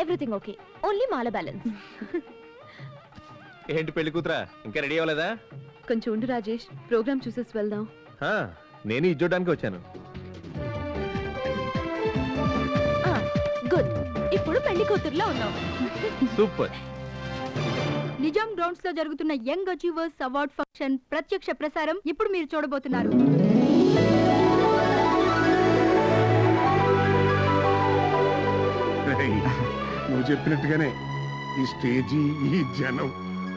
Everything okay, only మాల balance. ఏంటి పెళ్లి కూతురా, ఇంకా రెడీ అవ్వలేదా? కొంచెం ఉండు రాజేష్, ప్రోగ్రామ్ చూసేసి వెళ్దాం. నేను ఇది చూడడానికి వచ్చాను. గుడ్, ఇప్పుడు పెళ్లి కూతురులో ఉన్నాం. సూపర్. నిజాం గ్రౌండ్స్ లో జరుగుతున్న యంగ్ అచీవర్స్ అవార్డ్ ఫంక్షన్ ప్రత్యక్ష ప్రసారం ఇప్పుడు మీరు చూడబోతున్నారు. నువ్వు చెప్పినట్టుగానే ఈ స్టేజీ, ఈ జనం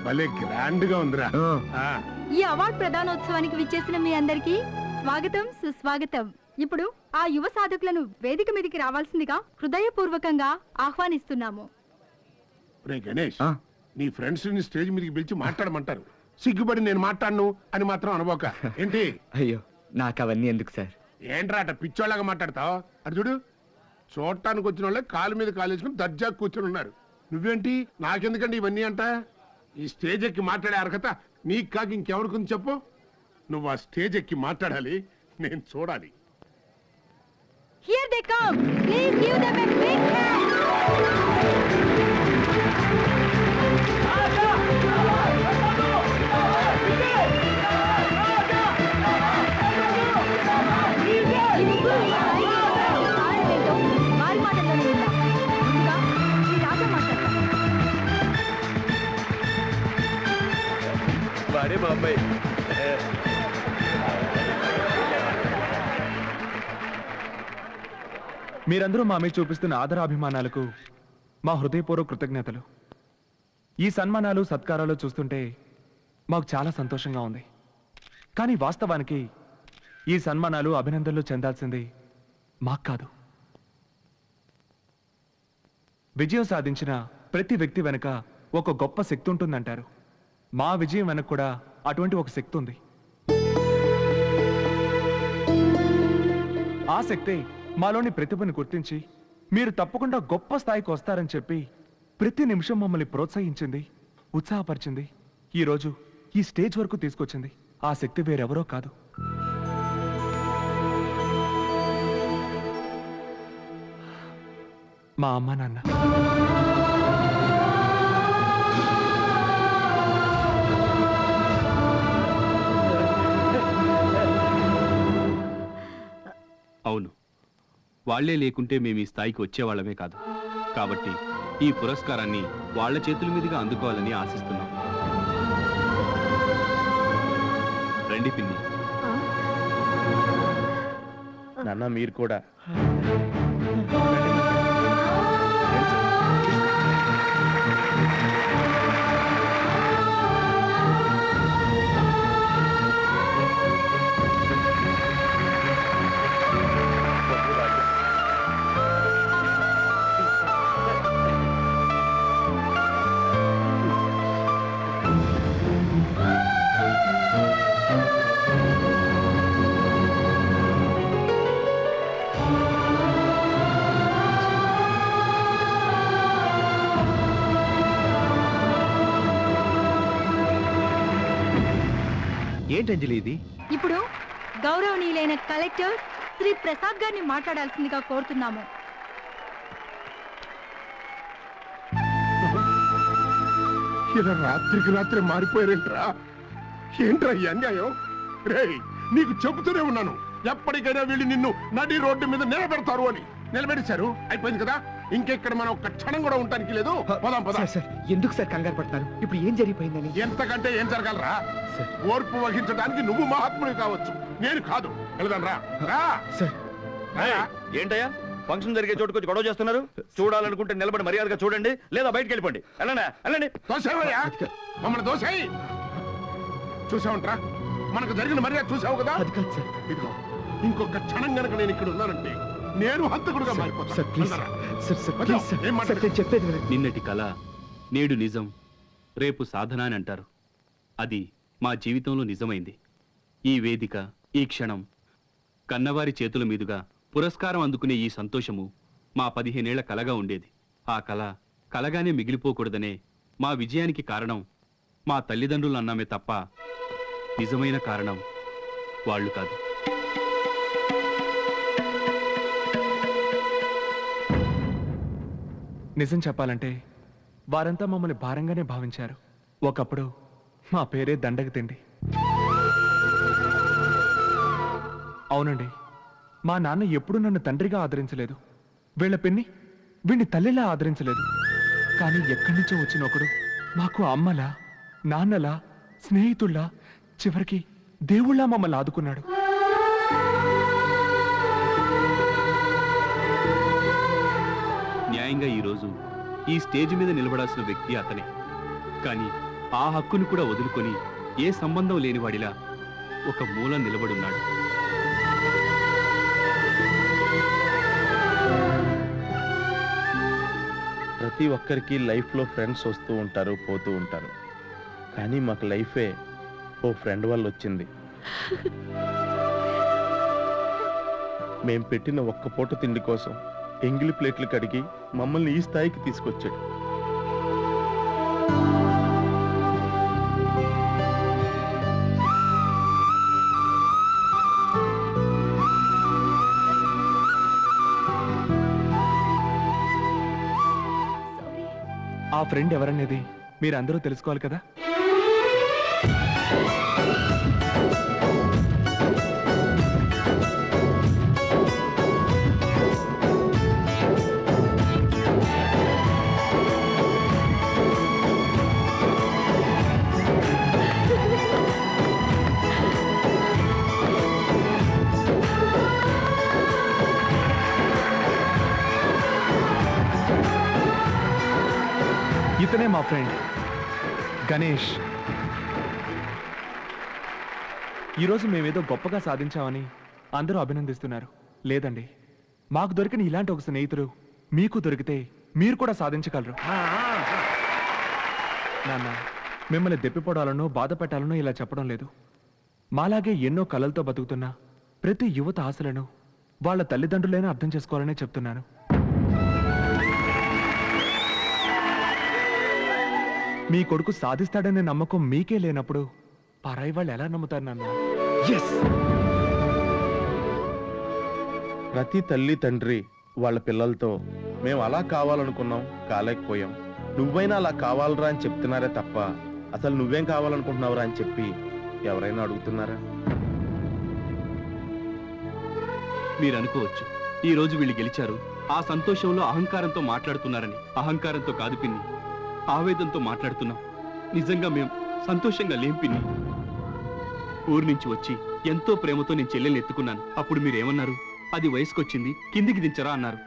భలే గ్రాండ్ గా ఉందిరా. ఈ అవార్డ్ ప్రదానోత్సవానికి విచ్చేసిన మీ అందరికీ స్వాగతం, సుస్వాగతం. ఇప్పుడు ఆ యువ సాధకులను వేదిక మీదకి రావాల్సిందిగా హృదయపూర్వకంగా ఆహ్వానిస్తున్నాము. రే గణేష్, నీ ఫ్రెండ్స్ ని స్టేజ్ మీదకి పిలిచి మాట్లాడమంటారు. సిగ్గుపడి నేను మాట్లాడను అని మాత్రం అనుకోక. ఏంటి? అయ్యో, నాకు అవన్నీ ఎందుకు సార్? ఏంట్రా అట పిచ్చోళ్ళగా మాట్లాడతావు? అటు చూడు, చూడటానికి వచ్చిన వాళ్ళే కాలు మీద కాలు వేసుకుని దర్జా కూర్చొని ఉన్నారు. నువ్వేంటి నాకెందుకండి ఇవన్నీ అంట? ఈ స్టేజ్ ఎక్కి మాట్లాడే అర్హత నీకు కాక ఇంకెవరికి చెప్పు. నువ్వు ఆ స్టేజ్ ఎక్కి మాట్లాడాలి, నేను చూడాలి. Here they come. Please give them a big hand. వాడే మా అబ్బాయి. మీరందరూ మా మీద చూపిస్తున్న ఆదరాభిమానాలకు మా హృదయపూర్వక కృతజ్ఞతలు. ఈ సన్మానాలు, సత్కారాలు చూస్తుంటే మాకు చాలా సంతోషంగా ఉంది. కానీ వాస్తవానికి ఈ సన్మానాలు, అభినందనలు చెందాల్సింది మాకు కాదు. విజయం సాధించిన ప్రతి వ్యక్తి వెనుక ఒక గొప్ప శక్తి ఉంటుందంటారు. మా విజయం వెనక కూడా అటువంటి ఒక శక్తి ఉంది. ఆ శక్తి మాలోని ప్రతిభను గుర్తించి మీరు తప్పకుండా గొప్ప స్థాయికి వస్తారని చెప్పి ప్రతి నిమిషం మమ్మల్ని ప్రోత్సహించింది, ఉత్సాహపరిచింది, ఈరోజు ఈ స్టేజ్ వరకు తీసుకొచ్చింది. ఆ శక్తి వేరెవరో కాదు, మా అమ్మా నాన్న. అవును, వాళ్లే లేకుంటే మేము ఈ స్థాయికి వచ్చేవాళ్లమే కాదు. కాబట్టి ఈ పురస్కారాన్ని వాళ్ల చేతుల మీదుగా అందుకోవాలని ఆశిస్తున్నాం. రండి పిన్ని. నాన్న మీరు కూడా. ఏంటంజలి ఇది? ఇప్పుడు గౌరవనీయులైన కలెక్టర్ శ్రీ ప్రసాద్ గారిని మాట్లాడాల్సిందిగా కోరుతున్నాము. ఇలా రాత్రికి రాత్రి మారిపోయారేంట్రా? ఏంట్రా ఈ అన్యాయం? రే, నీకు చెబుతూనే ఉన్నాను, ఎప్పటికైనా వీళ్ళు నిన్ను నడి రోడ్డు మీద నిలబెడతారు అని. నిలబెట్టేశారు, అయిపోయింది కదా. ఇంకెక్కడ మనం ఒక్క క్షణం కూడా ఉండటానికి లేదు. పోదాం పద. సార్, ఎందుకు సార్ కంగారు పడుతున్నారు? ఇప్పుడు ఏం జరిగిపోయిందని? ఎంతకంటే ఏం జరగాలరా? ఓర్పు వహించడానికి నువ్వు మహాత్ముని కావచ్చు, నేను కాదు. వెళదాం రా. రా సార్. ఏంటయ్యా ఫంక్షన్ జరిగే చోటుకొచ్చి గొడవ చేస్తున్నారు? చూడాలనుకుంటే నిలబడి మర్యాదగా చూడండి, లేదా బయటకు వెళ్ళిపోండి. వెళ్ళండి. దోసేవయ్యా, మమ్మల్ని దోసేయి. చూసావుంట్రా, మనకు జరిగిన మర్యాద చూసావు కదా. అది కాదు సార్. ఇదిగో, ఇంకొక క్షణం గనక నేను ఇక్కడ ఉన్నానంటే నేను హంతకుడుగా మారిపోతాను. నిన్నటి కళ నేడు నిజం, రేపు సాధన అని అంటారు. అది మా జీవితంలో నిజమైంది. ఈ వేదిక, ఈ క్షణం, కన్నవారి చేతుల మీదుగా పురస్కారం అందుకునే ఈ సంతోషము మా 15 ఏళ్ల కలగా ఉండేది. ఆ కళ కలగానే మిగిలిపోకూడదనే మా విజయానికి కారణం మా తల్లిదండ్రులు అన్నామే తప్ప నిజమైన కారణం వాళ్ళు కాదు. నిజం చెప్పాలంటే వారంతా మమ్మల్ని భారంగానే భావించారు. ఒకప్పుడు మా పేరే దండగ తిండి. అవునండి, మా నాన్న ఎప్పుడూ నన్ను తండ్రిగా ఆదరించలేదు. వీళ్ళ పిన్ని వీడిని తల్లిలా ఆదరించలేదు. కానీ ఎక్కడి నుంచో వచ్చిన ఒకడు మాకు అమ్మలా, నాన్నలా, స్నేహితుల్లా, చివరికి దేవుళ్ళా మమ్మల్ని ఆదుకున్నాడు. న్యాయంగా ఈరోజు ఈ స్టేజ్ మీద నిలబడాల్సిన వ్యక్తి అతనే. కానీ ఆ హక్కును కూడా వదులుకొని ఏ సంబంధం లేనివాడిలా ఒక మూల నిలబడున్నాడు. ప్రతి ఒక్కరికి లైఫ్లో ఫ్రెండ్స్ వస్తూ ఉంటారు, పోతూ ఉంటారు. కానీ మాకు లైఫే ఓ ఫ్రెండ్ వల్ల వచ్చింది. మేం పెట్టిన ఒక్క పూట తిండి కోసం ఎంగిలి ప్లేట్లు కడిగి మమ్మల్ని ఈ స్థాయికి తీసుకొచ్చాడు. ఆ ఫ్రెండ్ ఎవరనేది మీరందరూ తెలుసుకోవాలి కదా. ఇతనే మా ఫ్రెండ్ గణేష్. ఈరోజు మేమేదో గొప్పగా సాధించామని అందరూ అభినందిస్తున్నారు. లేదండి, మాకు దొరికిన ఇలాంటి ఒక స్నేహితుడు మీకు దొరికితే మీరు కూడా సాధించగలరు. నాన్న, మిమ్మల్ని దెప్పిపోవడాలనో బాధ పెట్టాలనో ఇలా చెప్పడం లేదు. మాలాగే ఎన్నో కలలతో బతుకుతున్న ప్రతి యువత ఆశలను వాళ్ళ తల్లిదండ్రులైనా అర్థం చేసుకోవాలనే చెప్తున్నాను. మీ కొడుకు సాధిస్తాడనే నమ్మకం మీకే లేనప్పుడు పరాయి వాళ్ళు ఎలా నమ్ముతారు నాన్న? ప్రతి తల్లి తండ్రి వాళ్ళ పిల్లలతో మేము అలా కావాలనుకున్నాం, కాలేకపోయాం, నువ్వైనా అలా కావాలరా అని చెప్తున్నారే తప్ప అసలు నువ్వేం కావాలనుకుంటున్నావురా అని చెప్పి ఎవరైనా అడుగుతున్నారా? మీరు అనుకోవచ్చు, ఈ రోజు వీళ్ళు గెలిచారు, ఆ సంతోషంలో అహంకారంతో మాట్లాడుతున్నారని. అహంకారంతో కాదు పిన్ని, ఆవేదంతో మాట్లాడుతున్నాం. నిజంగా మేం సంతోషంగా లేం పిన్ని. ఊరి నుంచి వచ్చి ఎంతో ప్రేమతో నేను చెల్లెల్ని ఎత్తుకున్నాను. అప్పుడు మీరేమన్నారు? అది వయసుకొచ్చింది, కిందికి దించరా అన్నారు.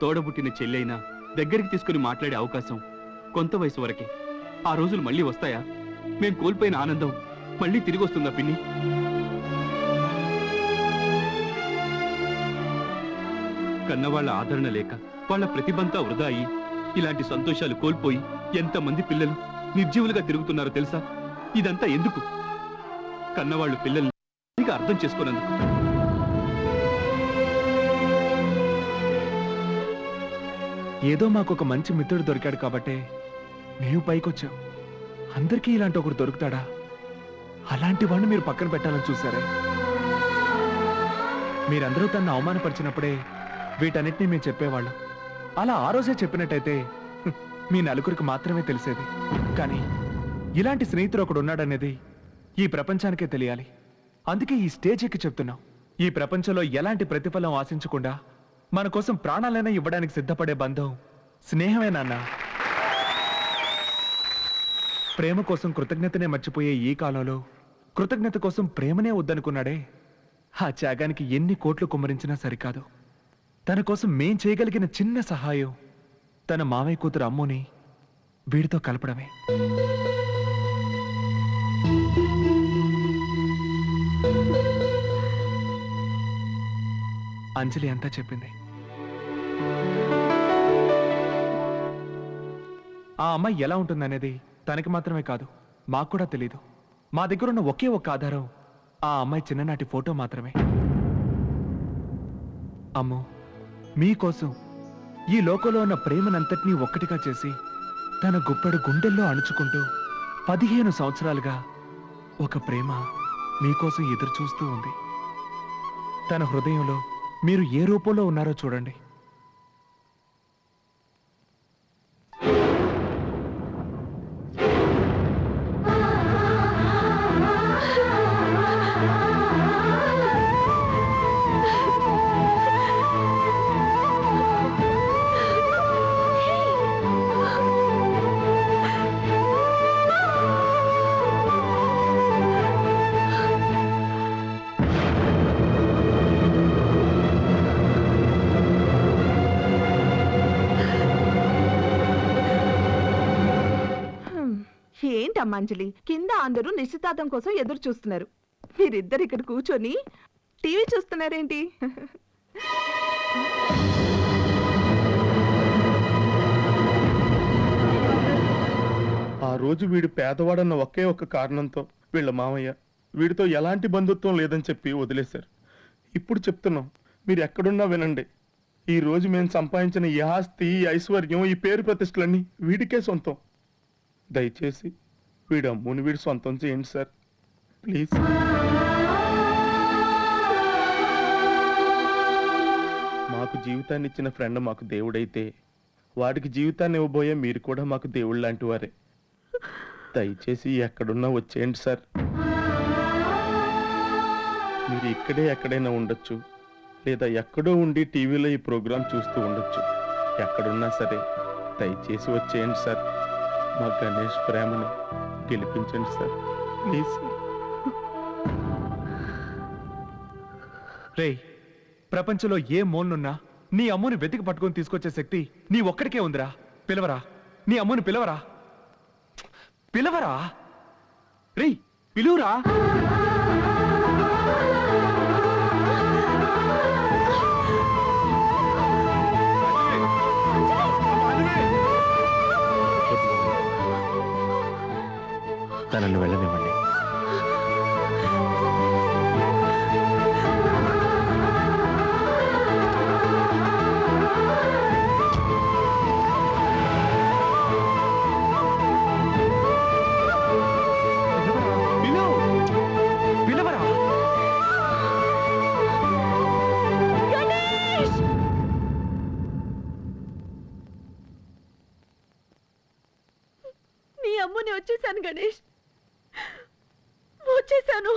తోడబుట్టిన చెల్లెైనా దగ్గరికి తీసుకుని మాట్లాడే అవకాశం కొంత వయసు వరకే. ఆ రోజులు మళ్ళీ వస్తాయా? మేం కోల్పోయిన ఆనందం మళ్ళీ తిరిగి వస్తుందా పిన్ని? కన్నవాళ్ల ఆదరణ లేక, వాళ్ళ ప్రతిభంతా వృధా అయ్యి ఇలాంటి సంతోషాలు కోల్పోయి ఎంతమంది పిల్లలు నిర్జీవులుగా తిరుగుతున్నారో తెలుసా? ఇదంతా ఎందుకు? కన్నవాళ్ళు పిల్లల్ని అర్థం చేసుకోనందుకు. ఏదో మాకు ఒక మంచి మిత్రుడు దొరికాడు కాబట్టే మేము పైకొచ్చాం. అందరికీ ఇలాంటి ఒకడు దొరుకుతాడా? అలాంటి వాడిని మీరు పక్కన పెట్టాలని చూసారే. మీరందరూ తనను అవమానపరిచినప్పుడే వీటన్నిటినీ మేము చెప్పేవాళ్ళం. అలా ఆ రోజే చెప్పినట్టయితే మీ నలుగురికి మాత్రమే తెలిసేది. కానీ ఇలాంటి స్నేహితుడు ఒకడు ఉన్నాడనేది ఈ ప్రపంచానికే తెలియాలి. అందుకే ఈ స్టేజ్ ఎక్కి చెప్తున్నాం. ఈ ప్రపంచంలో ఎలాంటి ప్రతిఫలం ఆశించకుండా మన కోసం ప్రాణాలైనా ఇవ్వడానికి సిద్ధపడే బంధం స్నేహమే నాన్న. ప్రేమ కోసం కృతజ్ఞతనే మర్చిపోయే ఈ కాలంలో కృతజ్ఞత కోసం ప్రేమనే వద్దనుకున్నాడే, ఆ త్యాగానికి ఎన్ని కోట్లు కుమ్మరించినా సరికాదు. తన కోసం మేం చేయగలిగిన చిన్న సహాయం తన మావయ్య కూతురు అమ్ముని వీడితో కలపడమే. అంజలి అంతా చెప్పింది. ఆ అమ్మాయి ఎలా ఉంటుందనేది తనకి మాత్రమే కాదు, మాకు కూడా తెలీదు. మా దగ్గర ఉన్న ఒకే ఒక్క ఆధారం ఆ అమ్మాయి చిన్ననాటి ఫోటో మాత్రమే. అమ్మో, మీకోసం ఈ లోకంలో ఉన్న ప్రేమనంతటినీ ఒక్కటిగా చేసి తన గుప్పెడు గుండెల్లో అణుచుకుంటూ 15 సంవత్సరాలుగా ఒక ప్రేమ మీకోసం ఎదురు చూస్తూ ఉంది. తన హృదయంలో మీరు ఏ రూపంలో ఉన్నారో చూడండి. ఏంటమ్మా అంజలి, కింద అందరూ నిశ్చితార్థం కోసం ఎదురు చూస్తున్నారు. మీరిద్దరు ఇక్కడ కూర్చొని టీవీ చూస్తున్నారేంటి? ఆ రోజు వీడు పేదవాడన్న ఒకే ఒక్క కారణంతో వీళ్ళ మామయ్య వీడితో ఎలాంటి బంధుత్వం లేదని చెప్పి వదిలేశారు. ఇప్పుడు చెప్తున్నాం, మీరు ఎక్కడున్నా వినండి. ఈ రోజు మేము సంపాదించిన ఈ ఆస్తి, ఈ ఐశ్వర్యం, ఈ పేరు ప్రతిష్టలన్నీ వీడికే సొంతం. దయచేసి వీడు అమ్ముని వీడు సొంతం చేయండి సార్, ప్లీజ్. మాకు జీవితాన్ని ఇచ్చిన ఫ్రెండ్ మాకు దేవుడైతే, వాడికి జీవితాన్ని ఇవ్వబోయే మీరు కూడా మాకు దేవుడు లాంటి వారే. దయచేసి ఎక్కడున్నా వచ్చేయండి సార్. మీరు ఇక్కడే ఎక్కడైనా ఉండొచ్చు, లేదా ఎక్కడో ఉండి టీవీలో ఈ ప్రోగ్రాం చూస్తూ ఉండొచ్చు. ఎక్కడున్నా సరే దయచేసి వచ్చేయండి సార్. మా గణేష్ ప్రేమను గెలిపించండి సార్, ప్లీజ్ సార్. రేయ్, ప్రపంచంలో ఏ మూలనున్నా నీ అమ్ముని వెతికి పట్టుకొని తీసుకొచ్చే శక్తి నీ ఒక్కడికే ఉందిరా. పిలవరా, నీ అమ్ముని పిలవరా, పిలవరా. రేయ్, పిలువురా. తనను వెళ్ళనివ్వండి. పిలవరా. నీ అమ్ముని వచ్చేసాను గణేష్, వచ్చేసాను.